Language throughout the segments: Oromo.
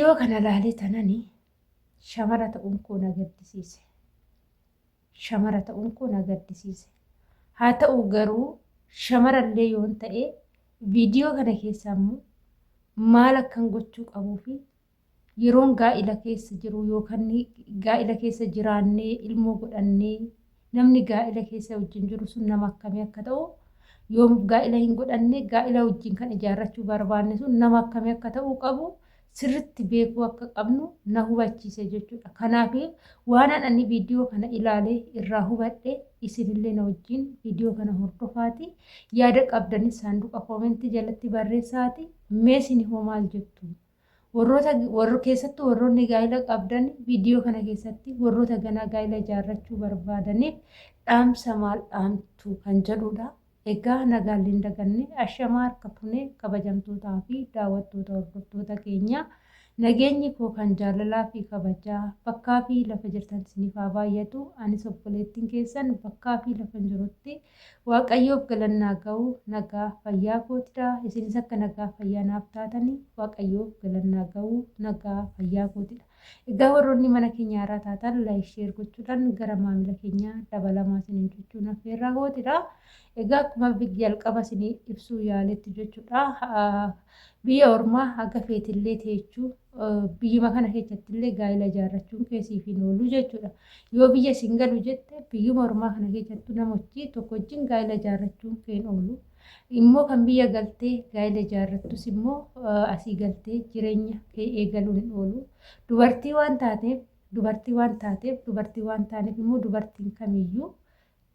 Viidiyoo kana ilaalee tananii shamara ta'uun koo na gaddisiise. Shamara ta'uun koo na gaddisiise. Haa ta'u garuu shamarallee yoon ta'e viidiyoo kana keessaa immoo maal akkan gochuu qabuu fi yeroon gaa'ila keessa jiru yookaan gaa'ila keessa jiraannee ilmoo godhannee namni gaa'ila keessa wajjin jiru sun nama akkamii akka ta'u yoom gaa'ila hin godhanne gaa'ila wajjin kan ijaarrachuu barbaanne sun nama akkamii akka ta'uu qabu sirriitti beekuu akka qabnu na hubachiise jechuudha. Kanaaf waan ani viidiyoo kana ilaalee irraa hubadhe isinillee na wajjin viidiyoo kana hordofaati. Yaada qabdanis saanduqa koomentii jalatti barreessaati. Mee isin hoo maal jettu? Warra keessattuu warroonni gaa'ila qabdan viidiyoo kana keessatti warroota ganaa gaa'ila ijaarrachuu barbaadaniif dhaamsa maal dhaamtu kan jedhudha. Egaa nagaan hin daganne ashamaa harka fuunee kabajamtootaa fi daawwattoota hordoftoota keenya nageenyi koo kan jaalalaa fi kabajaa bakkaa fi lafa jirtan isiniif haa baay'atu. Anis obboleettiin keessan bakkaa fi lafa jirutti waaqayyoof galannaa ga'u nagaa fayyaa kootidha. Isinis akka nagaa fayyaa naaf taatanii waaqayyoof galannaa ga'u nagaa fayyaa kootidha. Egaa warroonni mana keenya haaraa taatan laayik sheer gochuudhaan gara maamila keenya dabalamaa isiniin jechuun affeerraa kootidha. Egaa akkuma jalqaba isinii ibsuu yaaletti jechuudha. Biyya ormaa haga feetillee teechuu biyyuma kana keessattillee gaa'ila ijaarrachuun keessiif hin oolu jechuudha. Yoo biyya isin galu jette biyyuma ormaa kana keessattuu namochi tokko wajjin gaa'ila ijaarrachuun hin oolu. Immoo kan biyya galtee gaa'ila ijaarrattus immoo asii galtee jireenya kee eegaluun hin oolu. Dubartii waan taateef immoo dubartiin kamiyyuu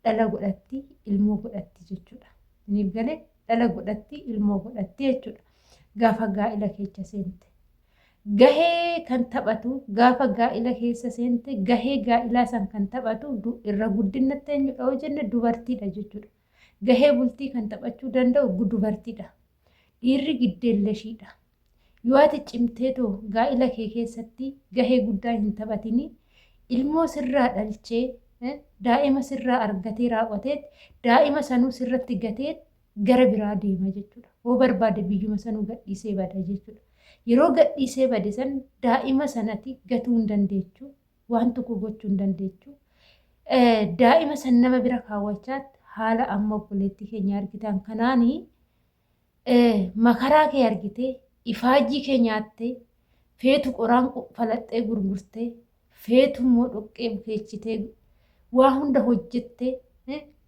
dhala godhatti ilmoo godhatti jechuudha. Inni galee dhala godhatti ilmoo godhatti jechuudha. Gaafa gaa'ila keessa seente. Gahee kan taphatu gaafa gaa'ila keessa seente gahee gaa'ilaa san kan taphatu irra guddinatti eenyudha yoo jenne dubartiidha jechuudha. Gahee bultii kan taphachuu danda'u dubartiidha. Dhiirri giddeellashiidha. Yoo ati cimteetoo gaa'ila kee keessatti gahee guddaa hin taphatini ilmoo sirraa dhalchee daa'ima sirraa argatee raawwatee daa'ima sanuu sirratti gatee gara biraa deema jechuudha. Hoo barbaade biyyuma sanuu gadhiisee bada jechuudha. Yeroo gadhiisee bade san daa'ima sanatti gatuu hin dandeechu, waan tokko gochuu hin dandeechu. Daa'ima san nama bira kaawwachaatti haala amma obboleettii keenya argitan kanaanii makaraa kee argitee ifaajjii kee nyaattee feetu qoraan falaxxee gurgurtee feetu immoo dhoqqee bukeechitee waa hunda hojjettee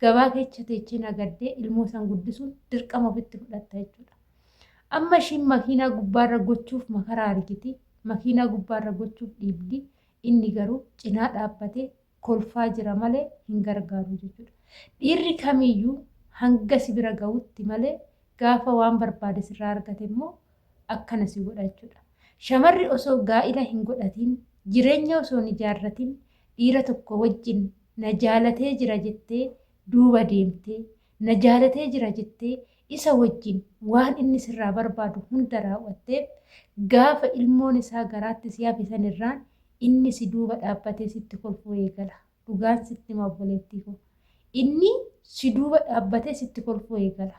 gabaa keessa teechee nagaddee ilmoo san guddisuun dirqama ofitti fudhatta jechuudha. Amma ishiin makiinaa gubbaarra gochuuf makaraa argiti. Makiinaa gubbaarra gochuuf dhiibdi. Inni garuu cinaa dhaabbatee kolfaa jira malee hin gargaaru jechuudha. Dhiirri kamiyyuu hanga si bira ga'utti malee gaafa waan barbaade sirraa argate immoo akkana si godha jechuudha. Shamarri osoo gaa'ila hin godhatiin jireenya osoo hin ijaarratiin dhiira tokko wajjin na jaalatee jira jettee duuba deemtee na jaalatee jira jettee isa wajjin waan inni sirraa barbaadu hunda raawwatteef gaafa ilmoon isaa garaatti si hafisan irraan inni si duuba dhaabbatee sitti kolfuu eegala. Dhugaan sitti hima obboleettii koo. Inni si duuba dhaabbatee sitti kolfuu eegala.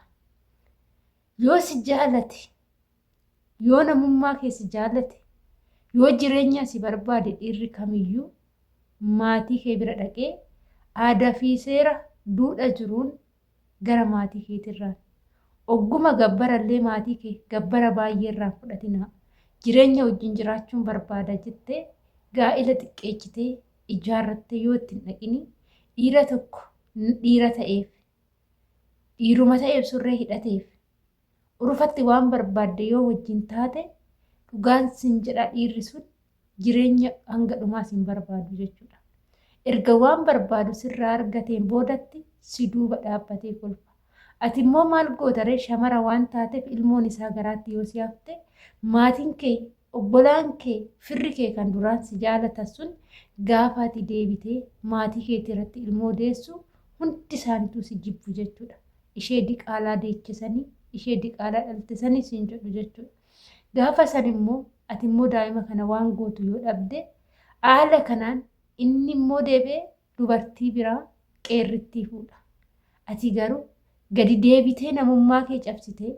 Yoo si jaalate, yoo namummaa kee si jaalate, yoo jireenya si barbaade dhiirri kamiyyuu maatii kee bira dhaqee aadaa fi seera duudhaa jiruun gara maatii keetirraan ogguma gabbarallee maatii kee gabbara baay'ee irraa fudhatinaa jireenya wajjin jiraachuun barbaada jettee gaa'ila xiqqeechitee ijaarrattee yoo ittiin dhaqini dhiira tokko dhiira ta'eef dhiiruma ta'eef surree hidhateef urufatti waan barbaadde yoo wajjin taate dhugaan sin jedha dhiirri sun jireenya hanga dhumaa sin barbaadu jechuudha. Erga waan barbaadu sirraa argateen boodatti si duuba dhaabbatee kolfa. Ati immoo maal gootaree shamara waan taateef ilmoon isaa garaatti yoo si hafte maatiin kee, obbolaan kee, firri kee kan duraan si jaalatan sun gaafa ati deebitee maatii keetii irratti ilmoo deessu hundi isaaniitu si jibbu jechuudha. Ishee diqaalaa deechisanii, ishee diqaalaa dhaltisanii siin jedhu jechuudha. Gaafa san immoo ati immoo daa'ima kana waan gootu yoo dhabde haala kanaan inni immoo deebi'ee dubartii biraa qeerrittii fuudha. Ati garuu gadi deebitee namummaa kee cabsitee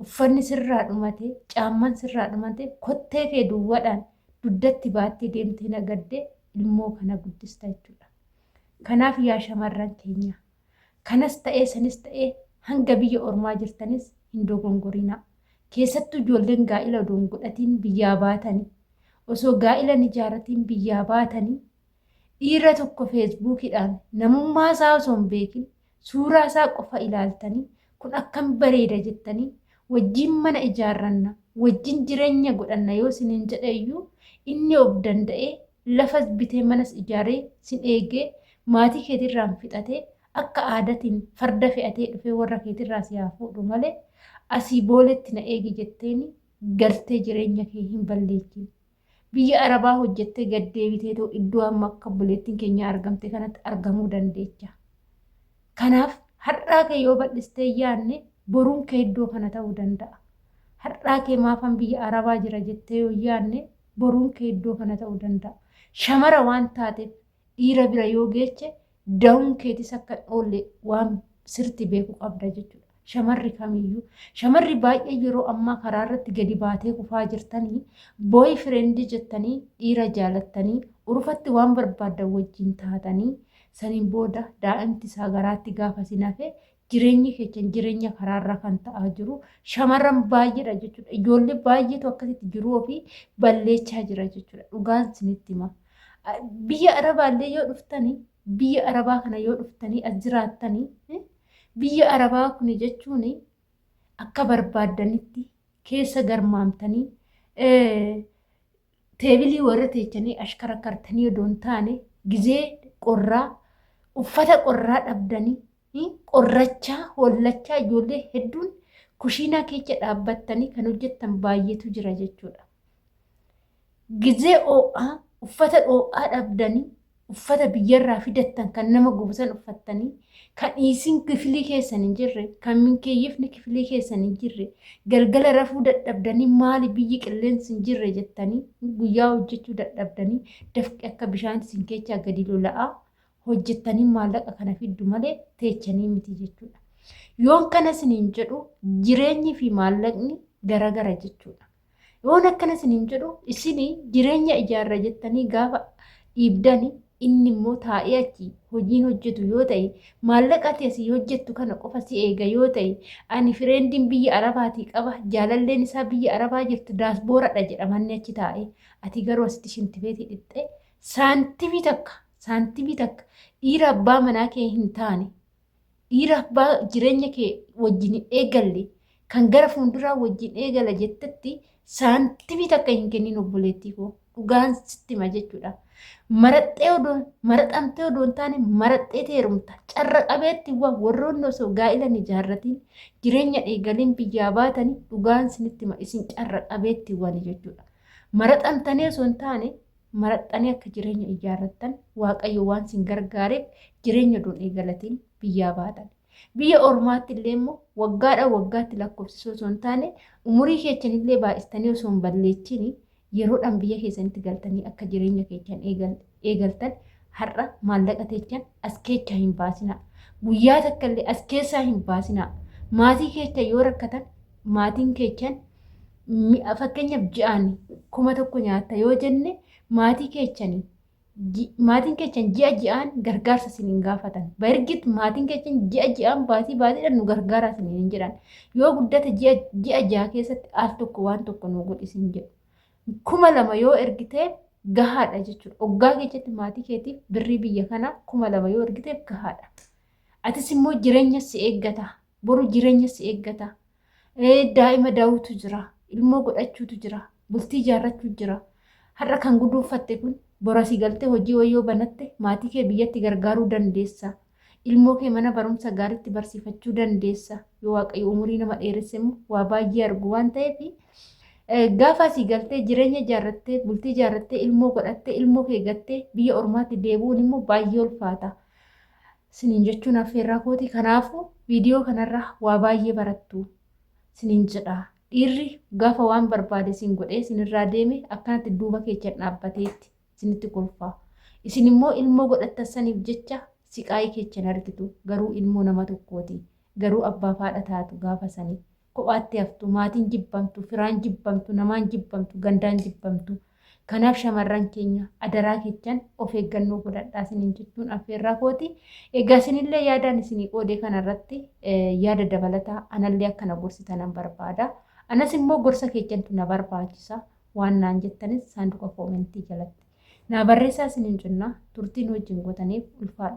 uffanni sirraa dhumate, caamman sirraa dhumate, kottee kee duwwaadhaan dugdatti baattee deemtee nagaddee ilmoo kana guddista jechuudha. Kanaaf yaa shamarran keenya kanas ta'ee sanis ta'ee hanga biyya ormaa jirtanis hin dogongorinaa. Keessattuu ijoolleen gaa'ila odoon godhatiin biyyaa baatanii osoo gaa'ila ijaaratiin biyyaa baatanii dhiira tokko feesbuukidhaan namummaa isaa osoo hin beekin suuraa isaa qofa ilaaltanii kun akkam bareeda jettanii wajjin mana ijaarranna wajjin jireenya godhanna yoo siniin jedheyyuu inni of danda'ee lafas bitee manas ijaaree sin eegee maatii keetirraan fixatee akka aadatiin farda fe'atee dhufee warra keetirraa si haa fuudhu malee asii booletti na eegi jetteeni galtee jireenya kee hin balleessin. Biyya Arabaa hojjettee gaddeebitee iddoo amma akka buleettiin keenya argamte kanatti argamuu dandeecha. Kanaaf har'aa kee yoo bal'istee yaanne boruun kee iddoo kana ta'uu danda'a. Har'aa kee maafan biyya Arabaa jira jettee yoo yaanne boruun kee iddoo kana ta'uu danda'a. Shamara waan taateef dhiira bira yoo geeche da'uun keetis akka oolle waan sirti beeku qabda jechuudha. Shamarri kamiyyuu shamarri baay'ee yeroo ammaa karaa irratti gadi baatee kufaa jirtanii booyi fireendii jettanii dhiira jaalattanii urfatti waan barbaaddan wajjin taatanii saniin booda daa'imti isaa garaatti gaafa sinafe jireenyi keechan jireenya karaarra kan ta'aa jiru shamarran baay'eedha jechuudha. Ijoollee baay'eetu akkasitti jiruu fi balleechaa jira jechuudha. Dhugaan sinitti hima. Biyya Arabaallee yoo dhuftanii biyya Arabaa kana yoo dhuftanii as jiraattanii biyya Arabaa kun jechuun akka barbaaddanitti keessa garmaamtanii teebilii warra teechanii ashkara kartanii odoon taane gizee qorraa uffata qorraa dhabdanii qorrachaa hollachaa ijoollee hedduun kushiinaa keessa dhaabbattanii kan hojjettan baay'eetu jira jechuudha. Gizee oo'aa uffata dhoo'aa dhabdanii uffata biyyarraa fidattan kan nama gubusan uffattanii kan isin kifilii keessan hin jirre kan minkeeyyifni kifilii keessan hin jirre galgala rafuu dadhabdanii maali biyyi qilleensi hin jirre jettanii guyyaa hojjechuu dadhabdanii dafqi akka bishaan isin keessaa gadi lola'aa hojjettanii maallaqa kana fiddu malee teechanii miti jechuudha. Yoon kana isiniin jedhu jireenyi fi maallaqni garagara jechuudha. Yoon akkana isiniin jedhu isinii jireenya ijaarra jettanii gaafa dhiibdanii inni immoo taa'ee achi hojiin hojjetu yoo ta'e maallaqa ati asii hojjettu kana qofa si eega yoo ta'e ani fireendiin biyya Arabaatii qaba jaalalleen isaa biyya Arabaa jirtu daasbooradha jedhamanni achi taa'e ati garuu asitti shintibeetii dhixxee saantibii takka dhiira abbaa manaa kee hin taane dhiira abbaa jireenya kee wajjin eegalle kan gara fuulduraa wajjin eegala jettetti saantibii takka hin kennin obboleettii koo dhugaan sitti hima jechuudha. Maraxamtee odoon taane maraxxee teerumta carra qabeettiiwwan warroonni osoo gaa'ila ijaarratiin jireenya eegaliin biyyaa baatanii dhugaan sinitti hima isin carra qabeettiiwwan jechuudha. Maraxamtanii osoo hin taane maraxxanii akka jireenya ijaarrattan waaqayyo waan sin gargaareef jireenya odoon eegalatiin biyyaa baatan. Biyya ormaatti illee immoo waggaatti lakkoofsisuu osoo hin taane umurii keessanillee baay'istanii osoo hin balleechini yeroodhaan biyya keessanitti galtanii akka jireenya keessan eegaltan har'a maallaqa teechan as keessaa hin baasinaa. Guyyaa takka illee as keessaa hin baasinaa. Maatii keessa yoo rakkatan maatiin keessan fakkeenyaaf ji'aan 1,000 nyaatta yoo jenne maatiin keessan ji'aan gargaarsa isiniin gaafatan. Bargit maatiin keessan ji'aan baatiidhaan nu gargaara isiniin jedhan. Yoo guddate ji'a 6 keessatti al tokko waan tokko nu godhisin jedhu. 2,000 yoo ergitee gahaadha jechuudha. Waggaa keessatti maatii keetiif birrii biyya kanaa 2,000 yoo ergiteef gahaadha. Atis immoo jireenya si eeggata. Boru jireenya si eeggata. Daa'ima daawutu jira. Ilmoo godhachuutu jira. Bultii ijaarrachuu jira. Har'a kan guduunfatte kun borasi galtee hojii wayyoo banatte maatii kee biyyatti gargaaruu dandeessa. Ilmoo kee mana barumsa gaariitti barsiifachuu dandeessa. Yoo waaqayyo umurii nama dheeresse immoo waa baay'ee argu waan ta'eef gaafa asii galtee jireenya ijaarrattee bultii ijaarrattee ilmoo godhattee ilmoo kee gattee biyya ormaatti deebi'uun immoo baay'ee ulfaata. Siniin jechuun affeerraa kooti. Kanaafuu viidiyoo kanarraa waa baay'ee barattu siniin jedha. Dhiirri gaafa waan barbaade sin godhee sinirraa deeme akkanatti duuba keechan dhaabbateetti sinitti kolfaa. Isin immoo ilmoo godhattaniif jecha siqaayii keechan argitu garuu ilmoo nama tokkooti. Garuu abbaa faadha taatu gaafa sanii kophaatti haftu, maatiin jibbamtu, firaan jibbamtu, namaan jibbamtu, gandaan jibbamtu. Kanaaf shamarran keenya adaraa kechan of eeggannoo godhadhaa isiniin jechuun affeerraa kooti. Egaa isinillee yaadaan isinii qoodee kanarratti yaada dabalataa anallee akkana gorsitanan barbaada. Anas immoo gorsa kechantu na barbaachisa waan naan jettanis saanduqa koomentii jalatti. Na barreessaa isiniin jenna turtiin wajjin gootaniif ulfaadha.